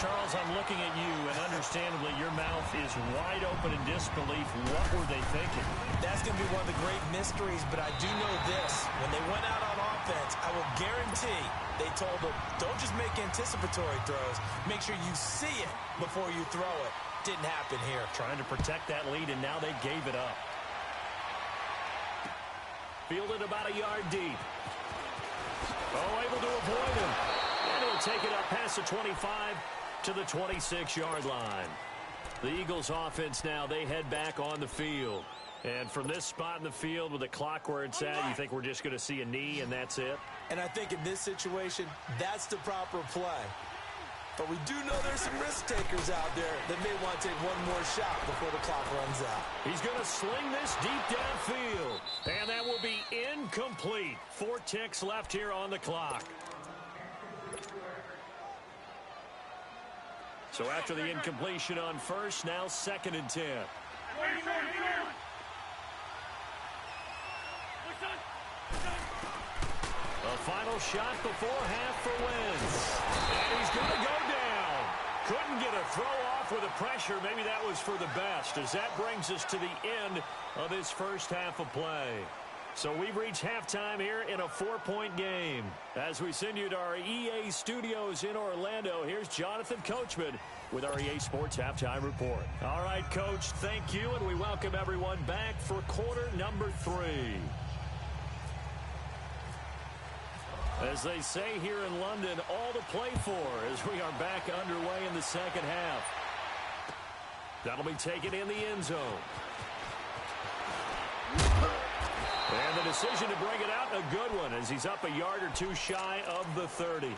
A: Charles, I'm looking at you, and understandably, your mouth is wide open in disbelief. What were they thinking?
B: That's going to be one of the great mysteries, but I do know this. When they went out on offense, I will guarantee they told them, don't just make anticipatory throws. Make sure you see it before you throw it. Didn't happen here.
A: Trying to protect that lead, and now they gave it up. Fielded about a yard deep. Oh, able to avoid him. And he'll take it up past the 25 to the 26-yard line. The Eagles offense now, they head back on the field. And from this spot in the field with the clock where it's at, you think we're just going to see a knee and that's it?
B: And I think in this situation, that's the proper play. But we do know there's some risk takers out there that may want to take one more shot before the clock runs out.
A: He's going to sling this deep downfield. And that will be incomplete. 4 ticks left here on the clock. So after the incompletion on first, now 2nd and 10. A final shot before half for Wentz. And he's going to go down. Couldn't get a throw off with the pressure. Maybe that was for the best, as that brings us to the end of this first half of play. So we've reached halftime here in a 4-point game. As we send you to our EA studios in Orlando, here's Jonathan Coachman with our EA Sports Halftime Report. All right, Coach, thank you, and we welcome everyone back for quarter number 3. As they say here in London, all to play for as we are back underway in the second half. That'll be taken in the end zone. And the decision to bring it out, a good one, as he's up a yard or two shy of the 30.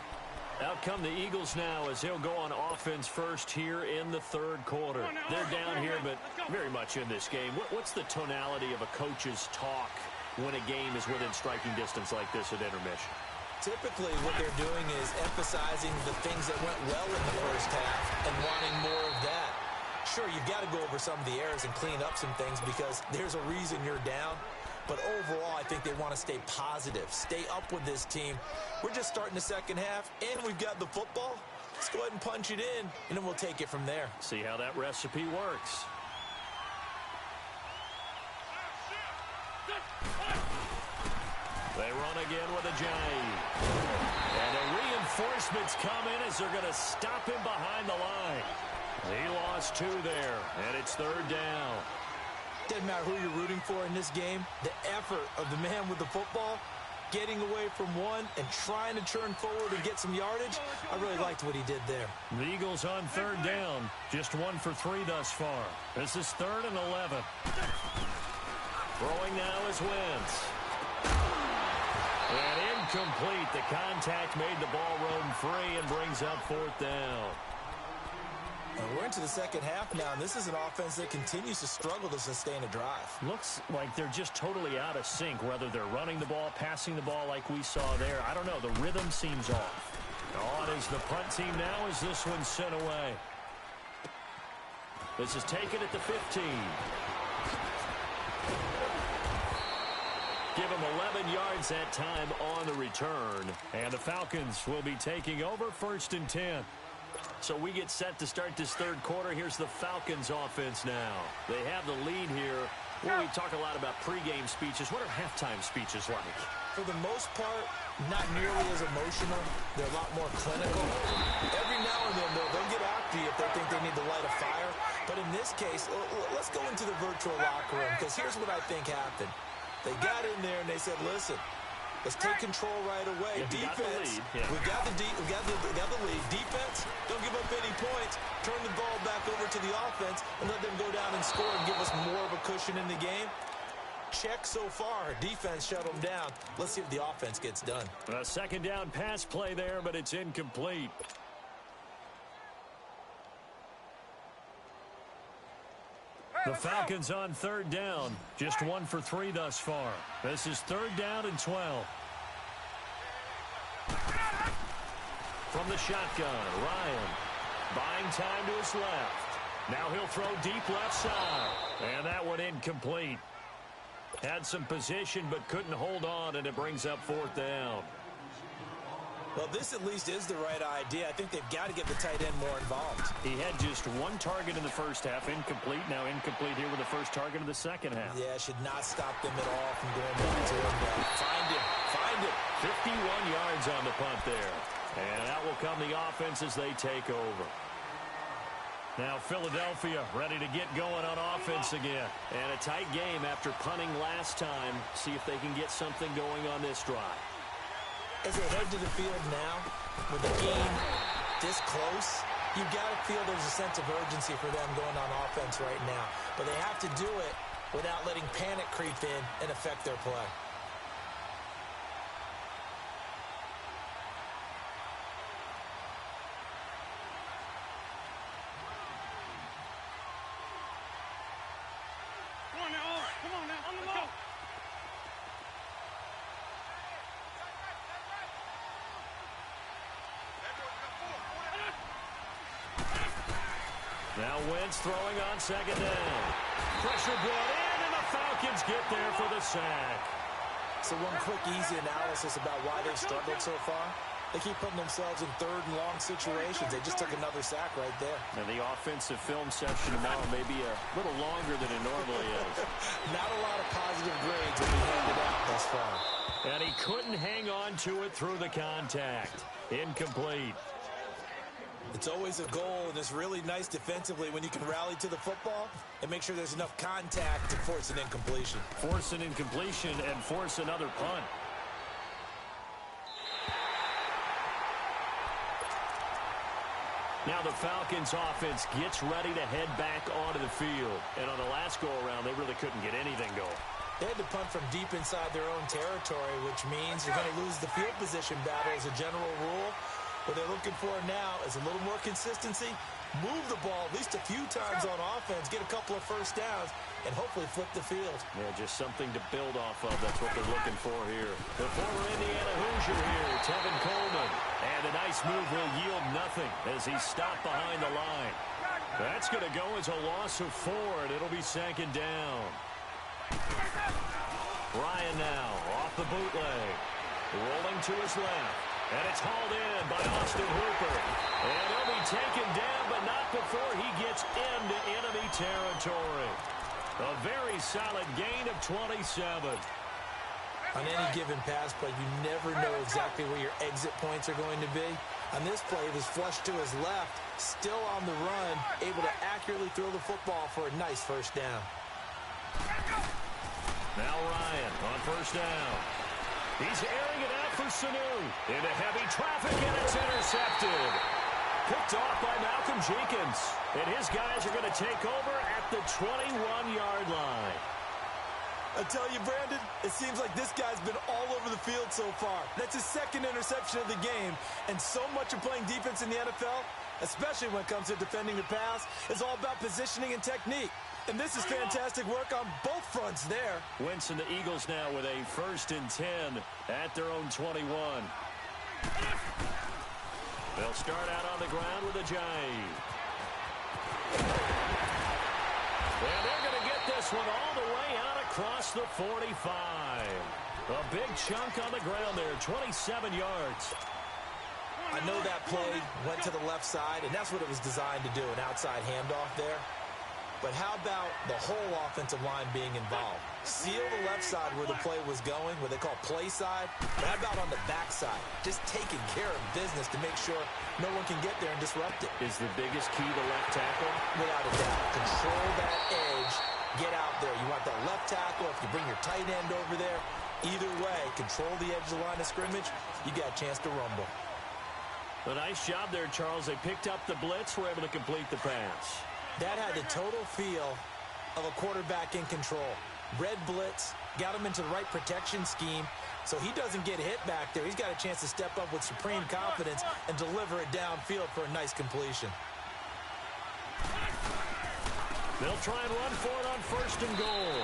A: Out come the Eagles now as they'll go on offense first here in the third quarter. They're down here, but very much in this game. What's the tonality of a coach's talk when a game is within striking distance like this at intermission?
B: Typically, what they're doing is emphasizing the things that went well in the first half and wanting more of that. Sure, you've got to go over some of the errors and clean up some things because there's a reason you're down. But overall, I think they want to stay positive, stay up with this team. We're just starting the second half, and we've got the football. Let's go ahead and punch it in, and then we'll take it from there.
A: See how that recipe works. They run again with a jive. And the reinforcements come in as they're going to stop him behind the line. He lost 2 there, and it's 3rd down.
B: Doesn't matter who you're rooting for in this game. The effort of the man with the football, getting away from one and trying to turn forward and get some yardage, I really liked what he did there.
A: The Eagles on 3rd down, just 1 for 3 thus far. This is 3rd and 11. Throwing now is Wentz. And incomplete. The contact made the ball roam free and brings up 4th down.
B: We're into the second half now, and this is an offense that continues to struggle to sustain a drive.
A: Looks like they're just totally out of sync, whether they're running the ball, passing the ball like we saw there. I don't know. The rhythm seems off. On is the punt team now as this one's sent away. This is taken at the 15. Give him 11 yards that time on the return. And the Falcons will be taking over 1st and 10. So we get set to start this third quarter. Here's the Falcons offense now. They have the lead here. Well, we talk a lot about pregame speeches. What are halftime speeches like?
B: For the most part, not nearly as emotional. They're a lot more clinical. Every now and then, they'll get after you if they think they need to light a fire. But in this case, let's go into the virtual locker room, because here's what I think happened. They got in there and they said, listen, let's take control right away.
A: Yeah,
B: Defense, we got the lead. Defense, don't give up any points. Turn the ball back over to the offense and let them go down and score and give us more of a cushion in the game. Check so far. Defense shut them down. Let's see if the offense gets done.
A: A second down pass play there, but it's incomplete. The Falcons on 3rd down. Just 1 for 3 thus far. This is 3rd down and 12. From the shotgun, Ryan buying time to his left. Now he'll throw deep left side. And that one incomplete. Had some position but couldn't hold on, and it brings up 4th down.
B: Well, this at least is the right idea. I think they've got to get the tight end more involved.
A: He had just 1 target in the first half, incomplete. Now incomplete here with the first target of the second half.
B: Yeah, should not stop them at all from going back to him. Find him.
A: 51 yards on the punt there. And out will come the offense as they take over. Now Philadelphia ready to get going on offense again. And a tight game after punting last time. See if they can get something going on this drive.
B: As they head to the field now, with the game this close, you've got to feel there's a sense of urgency for them going on offense right now. But they have to do it without letting panic creep in and affect their play.
A: Now Wentz throwing on 2nd down. Pressure brought in, and the Falcons get there for the sack.
B: So one quick, easy analysis about why they've struggled so far. They keep putting themselves in 3rd and long situations. They just took another sack right there.
A: And the offensive film session tomorrow may be a little longer than it normally is.
B: Not a lot of positive grades will be handed out thus far.
A: And he couldn't hang on to it through the contact. Incomplete.
B: It's always a goal, and it's really nice defensively when you can rally to the football and make sure there's enough contact to force an incompletion.
A: Force an incompletion and force another punt. Now the Falcons offense gets ready to head back onto the field. And on the last go-around, they really couldn't get anything going.
B: They had to punt from deep inside their own territory, which means you're going to lose the field position battle as a general rule. What they're looking for now is a little more consistency, move the ball at least a few times on offense, get a couple of first downs, and hopefully flip the field.
A: Yeah, just something to build off of. That's what they're looking for here. The former Indiana Hoosier here, Tevin Coleman. And a nice move will yield nothing as he's stopped behind the line. That's going to go as a loss of 4, and it'll be 2nd down. Ryan now off the bootleg. Rolling to his left. And it's hauled in by Austin Hooper. And he'll be taken down, but not before he gets into enemy territory. A very solid gain of 27.
B: On any given pass play, you never know exactly where your exit points are going to be. On this play, it was flushed to his left, still on the run, able to accurately throw the football for a nice first down.
A: Now Ryan on 1st down. He's airing it out for XSUU. Into heavy traffic, and it's intercepted. Picked off by Malcolm Jenkins. And his guys are going to take over at the 21-yard line.
B: I tell you, Brandon, it seems like this guy's been all over the field so far. That's his 2nd interception of the game. And so much of playing defense in the NFL, especially when it comes to defending the pass, is all about positioning and technique. And this is fantastic work on both fronts there.
A: Wentz and the Eagles now with a 1st and 10 at their own 21. They'll start out on the ground with a jive. And they're going to get this one all the way out across the 45. A big chunk on the ground there, 27 yards.
B: I know that play went to the left side, and that's what it was designed to do, an outside handoff there. But how about the whole offensive line being involved? Seal the left side where the play was going, what they call play side. But how about on the back side? Just taking care of business to make sure no one can get there and disrupt it.
A: Is the biggest key the left tackle?
B: Without a doubt. Control that edge. Get out there. You want that left tackle. If you bring your tight end over there, either way, control the edge of the line of scrimmage, you got a chance to rumble.
A: A nice job there, Charles. They picked up the blitz, were able to complete the pass.
B: That had the total feel of a quarterback in control. Red blitz, got him into the right protection scheme, so he doesn't get hit back there. He's got a chance to step up with supreme confidence and deliver it downfield for a nice completion.
A: They'll try and run for it on 1st and goal.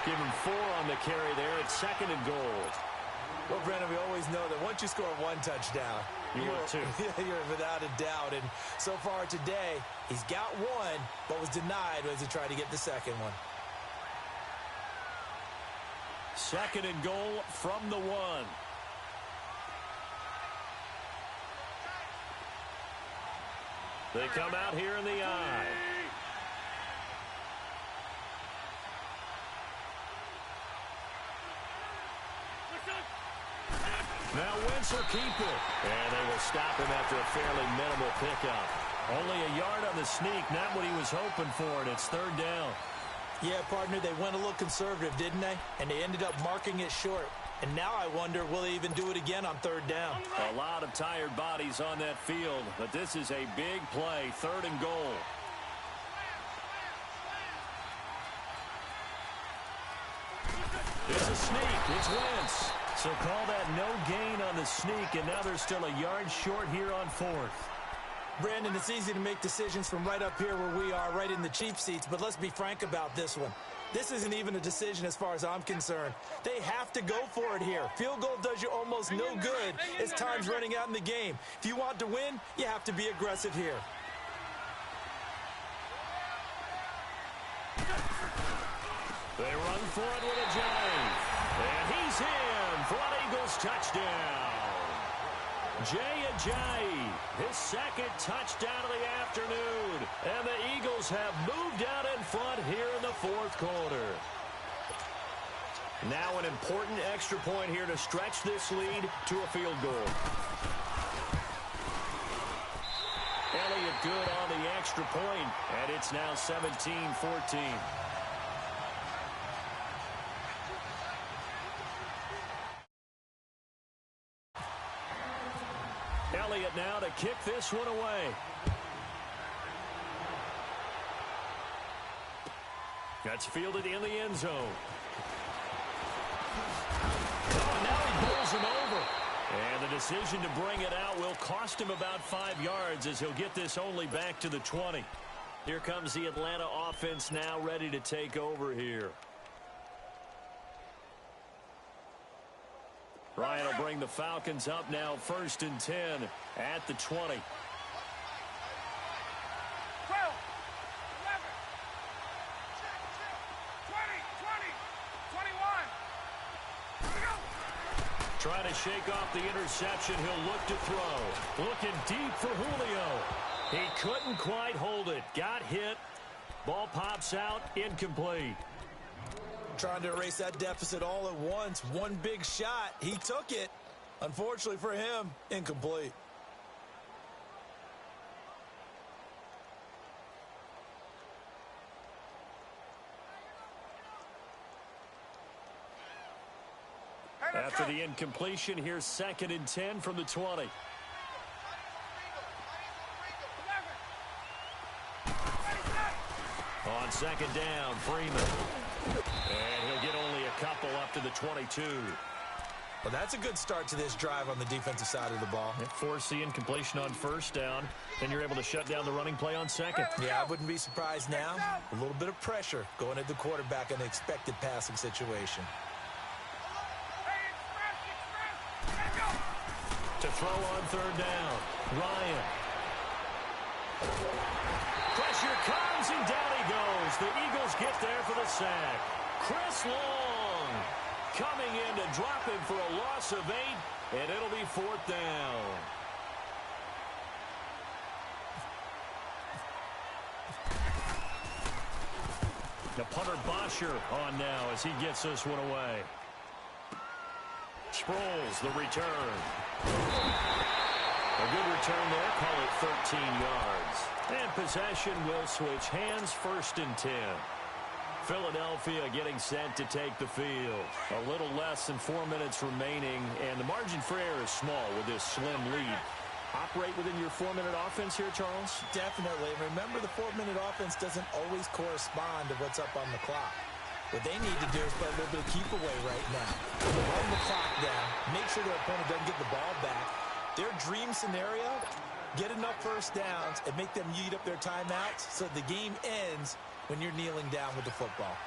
A: Give him 4 on the carry there at 2nd and goal.
B: Well, Brennan, we always know that once you score 1 touchdown, you're without a doubt. And so far today, he's got 1, but was denied as he tried to get the 2nd one.
A: 2nd and goal from the 1. They come out here in the I. Now Wentz will keep it. And they will stop him after a fairly minimal pickup. Only a yard on the sneak, not what he was hoping for, and it's 3rd down.
B: Yeah, partner, they went a little conservative, didn't they? And they ended up marking it short. And now I wonder, will they even do it again on 3rd down?
A: A lot of tired bodies on that field, but this is a big play, 3rd and goal. It's a sneak. It's Wentz. So call that no gain on the sneak, and now they're still a yard short here on 4th.
B: Brandon, it's easy to make decisions from right up here where we are, right in the cheap seats, but let's be frank about this one. This isn't even a decision as far as I'm concerned. They have to go for it here. Field goal does you almost no good as time's running out in the game. If you want to win, you have to be aggressive here.
A: They run for it with a jive. And he's in for an Eagles touchdown. Jay Ajayi, his 2nd touchdown of the afternoon. And the Eagles have moved out in front here in the 4th quarter. Now an important extra point here to stretch this lead to a field goal. Elliott good on the extra point, and it's now 17-14. Elliott now to kick this one away. That's fielded in the end zone. Oh, now he pulls him over. And the decision to bring it out will cost him about 5 yards as he'll get this only back to the 20. Here comes the Atlanta offense now ready to take over here. Ryan will bring the Falcons up now 1st and 10 at the 20.
C: 12, 11, 20, 21.
A: Trying to shake off the interception. He'll look to throw. Looking deep for Julio. He couldn't quite hold it. Got hit. Ball pops out. Incomplete.
B: Trying to erase that deficit all at once. One big shot. He took it. Unfortunately for him, incomplete.
A: After the incompletion, here's 2nd and 10 from the 20. On 2nd down, Freeman. And he'll get only a couple up to the 22.
B: Well, that's a good start to this drive on the defensive side of the ball.
A: Force the incompletion on 1st down, and you're able to shut down the running play on 2nd.
B: Yeah, I wouldn't be surprised now. A little bit of pressure going at the quarterback in an expected passing situation.
A: To throw on 3rd down, Ryan. Pressure comes, and down he goes. The Eagles get there for the sack. Chris Long coming in to drop him for a loss of 8, and it'll be 4th down. The punter Bosher on now as he gets this one away. Sproles, the return. A good return there, call it 13 yards. And possession will switch hands, 1st and 10. Philadelphia getting set to take the field. A little less than 4 minutes remaining, and the margin for error is small with this slim lead. Operate within your 4-minute offense here, Charles?
B: Definitely. Remember, the 4-minute offense doesn't always correspond to what's up on the clock. What they need to do is play a little bit of keep away right now. Run the clock down. Make sure their opponent doesn't get the ball back. Their dream scenario, get enough first downs and make them eat up their timeouts so the game ends when you're kneeling down with the football.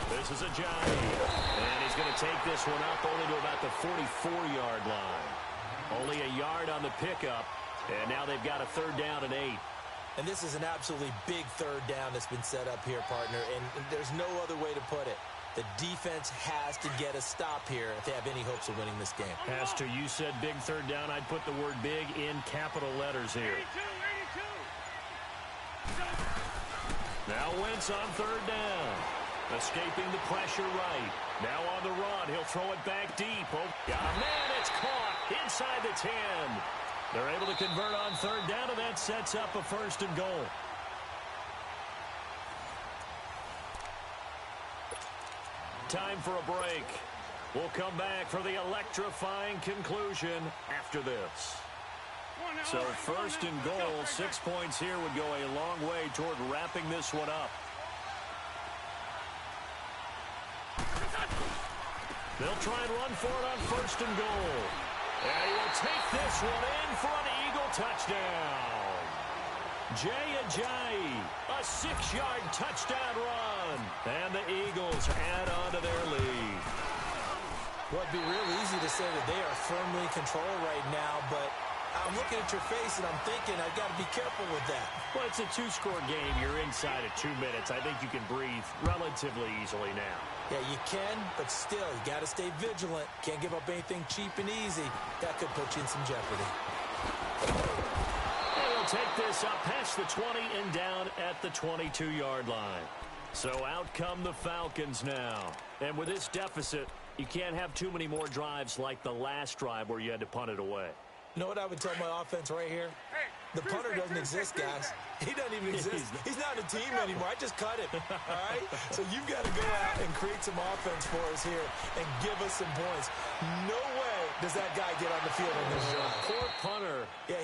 A: This is a Johnny, and he's going to take this one up only to about the 44-yard line. Only a yard on the pickup, and now they've got a 3rd down and 8.
B: And this is an absolutely big 3rd down that's been set up here, partner, and there's no other way to put it. The defense has to get a stop here if they have any hopes of winning this game.
A: As to you said big 3rd down, I'd put the word big in capital letters here.
C: 82.
A: Now Wentz on 3rd down. Escaping the pressure right. Now on the run. He'll throw it back deep. Oh, got a man. It's caught inside the 10. They're able to convert on 3rd down, and that sets up a 1st and goal. Time for a break. We'll come back for the electrifying conclusion after this. So 1st and goal, 6 points here would go a long way toward wrapping this one up. They'll try and run for it on 1st and goal. And he will take this one in for an Eagle touchdown. Jay Ajayi, a 6-yard touchdown run. And the Eagles add on to their lead.
B: Well, it'd be real easy to say that they are firmly in control right now, but I'm looking at your face and I'm thinking I've got to be careful with that.
A: Well, it's a 2-score game. You're inside of 2 minutes. I think you can breathe relatively easily now.
B: Yeah, you can, but still, you got to stay vigilant. Can't give up anything cheap and easy. That could put you in some jeopardy.
A: They'll take this up past the 20 and down at the 22-yard line. So out come the Falcons now. And with this deficit, you can't have too many more drives like the last drive where you had to punt it away.
B: You know what I would tell my offense right here? The punter doesn't exist, guys. He doesn't even exist. He's not a team anymore. I just cut him, all right? So you've got to go out and create some offense for us here and give us some points. No way does that guy get on the field on this drive.
A: Poor punter.
B: Yeah,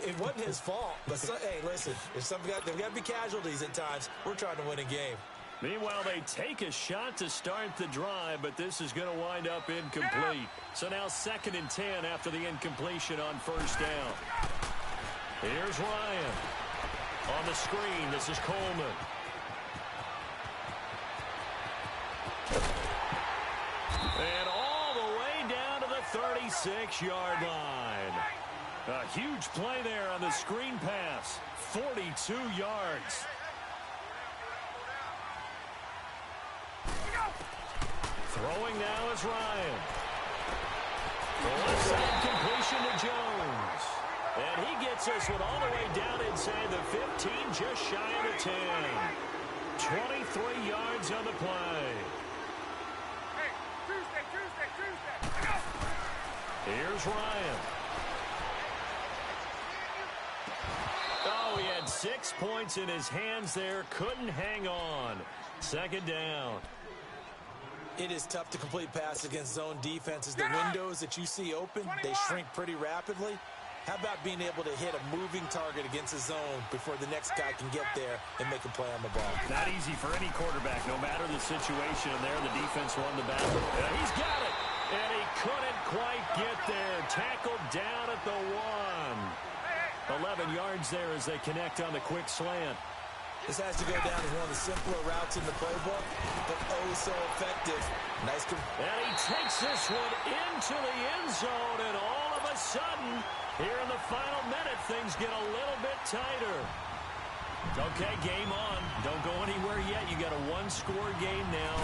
B: it wasn't his fault. But, hey, listen, there's got to be casualties at times. We're trying to win a game.
A: Meanwhile, they take a shot to start the drive, but this is going to wind up incomplete. So now 2nd and 10 after the incompletion on 1st down. Here's Ryan. On the screen, this is Coleman. And all the way down to the 36-yard line. A huge play there on the screen pass. 42 yards. Throwing now is Ryan. The left side completion to Jones. And he gets this one all the way down inside the 15, just shy of the 10. 23 yards on the play.
C: Hey, Tuesday.
A: Here's Ryan. Oh, he had 6 points in his hands there. Couldn't hang on. 2nd down.
B: It is tough to complete passes against zone defenses. The windows that you see open, they shrink pretty rapidly. How about being able to hit a moving target against a zone before the next guy can get there and make a play on the ball?
A: Not easy for any quarterback, no matter the situation. And there, the defense won the battle. He's got it, and he couldn't quite get there. Tackled down at the 1. 11 yards there as they connect on the quick slant.
B: This has to go down as one of the simpler routes in the playbook, but oh so effective. Nice.
A: And he takes this one into the end zone, and all of a sudden, here in the final minute, things get a little bit tighter. Okay, game on. Don't go anywhere yet. You got a one-score game now.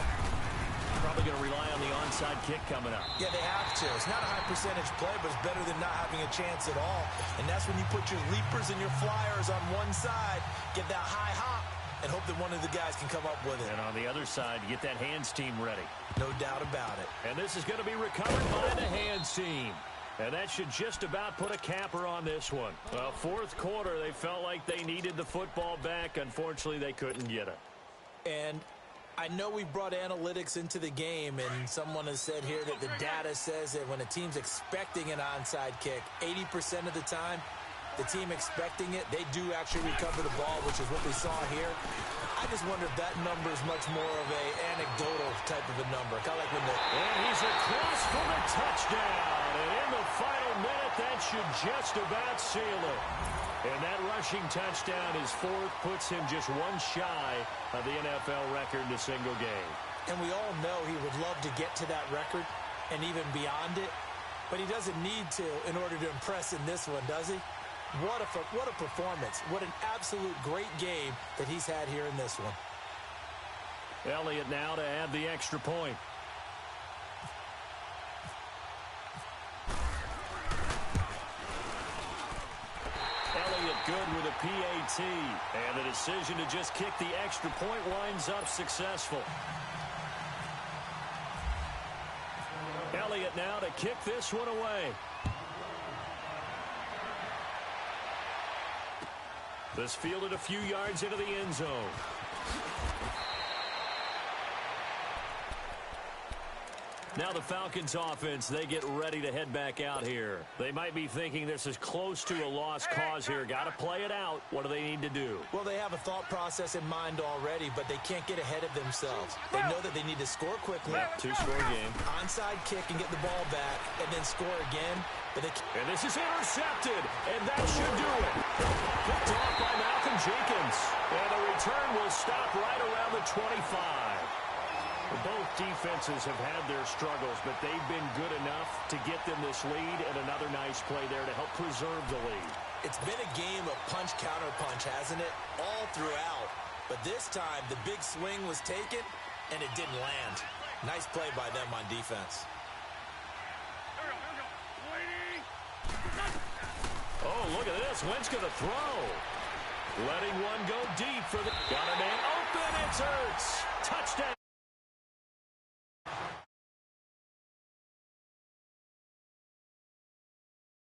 A: Probably going to rely on the onside kick coming up.
B: Yeah, they have to. It's not a high-percentage play, but it's better than not having a chance at all. And that's when you put your leapers and your flyers on one side, get that high hop, and hope that one of the guys can come up with it.
A: And on the other side, get that hands team ready.
B: No doubt about it.
A: And this is going to be recovered by the hands team. And that should just about put a capper on this one. Well, fourth quarter, they felt like they needed the football back. Unfortunately, they couldn't get it.
B: And I know we brought analytics into the game, and someone has said here that the data says that when a team's expecting an onside kick, 80% of the time, the team expecting it, they do actually recover the ball, which is what we saw here. I just wonder if that number is much more of a anecdotal type of a number. Kind of like when the...
A: And he's across for the touchdown. And in the final minute, that should just about seal it. And that rushing touchdown, his fourth, puts him just one shy of the NFL record in a single game.
B: And we all know he would love to get to that record and even beyond it. But he doesn't need to in order to impress in this one, does he? What a performance. What an absolute great game that he's had here in this one.
A: Elliott now to add the extra point. Elliott good with a PAT. And the decision to just kick the extra point winds up successful. Elliott now to kick this one away. This fielded a few yards into the end zone. Now the Falcons offense, they get ready to head back out here. They might be thinking this is close to a lost cause here. Got to play it out. What do they need to do?
B: Well, they have a thought process in mind already, but they can't get ahead of themselves. They know that they need to score quickly.
A: Two-score game.
B: Onside kick and get the ball back, and then score again. But
A: and this is intercepted, and that should do it. Picked off by Malcolm Jenkins. And the return will stop right around the 25. Both defenses have had their struggles, but they've been good enough to get them this lead, and another nice play there to help preserve the lead.
B: It's been a game of punch-counter-punch, hasn't it? All throughout. But this time, the big swing was taken, and it didn't land. Nice play by them on defense.
A: Oh, look at this. Wentz going to throw. Letting one go deep for the... Got a man open. It's Ertz. Touchdown.